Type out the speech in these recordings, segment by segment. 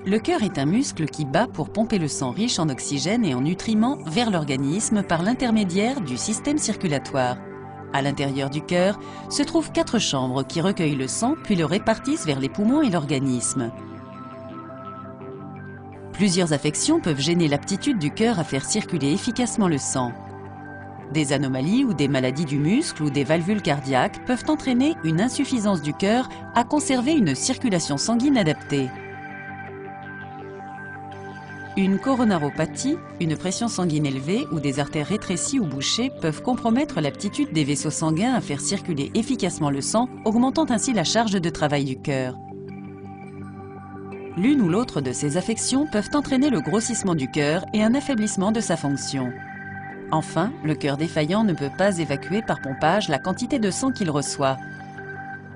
Le cœur est un muscle qui bat pour pomper le sang riche en oxygène et en nutriments vers l'organisme par l'intermédiaire du système circulatoire. À l'intérieur du cœur se trouvent 4 chambres qui recueillent le sang puis le répartissent vers les poumons et l'organisme. Plusieurs affections peuvent gêner l'aptitude du cœur à faire circuler efficacement le sang. Des anomalies ou des maladies du muscle ou des valvules cardiaques peuvent entraîner une insuffisance du cœur à conserver une circulation sanguine adaptée. Une coronaropathie, une pression sanguine élevée ou des artères rétrécies ou bouchées peuvent compromettre l'aptitude des vaisseaux sanguins à faire circuler efficacement le sang, augmentant ainsi la charge de travail du cœur. L'une ou l'autre de ces affections peuvent entraîner le grossissement du cœur et un affaiblissement de sa fonction. Enfin, le cœur défaillant ne peut pas évacuer par pompage la quantité de sang qu'il reçoit.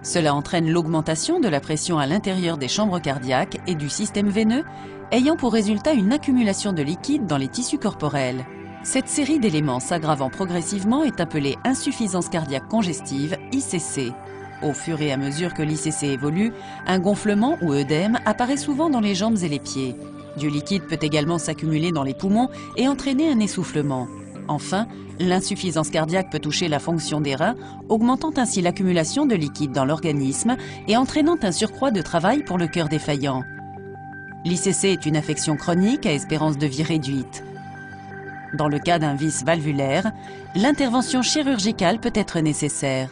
Cela entraîne l'augmentation de la pression à l'intérieur des chambres cardiaques et du système veineux, ayant pour résultat une accumulation de liquide dans les tissus corporels. Cette série d'éléments s'aggravant progressivement est appelée insuffisance cardiaque congestive, ICC. Au fur et à mesure que l'ICC évolue, un gonflement ou œdème apparaît souvent dans les jambes et les pieds. Du liquide peut également s'accumuler dans les poumons et entraîner un essoufflement. Enfin, l'insuffisance cardiaque peut toucher la fonction des reins, augmentant ainsi l'accumulation de liquide dans l'organisme et entraînant un surcroît de travail pour le cœur défaillant. L'ICC est une affection chronique à espérance de vie réduite. Dans le cas d'un vice valvulaire, l'intervention chirurgicale peut être nécessaire.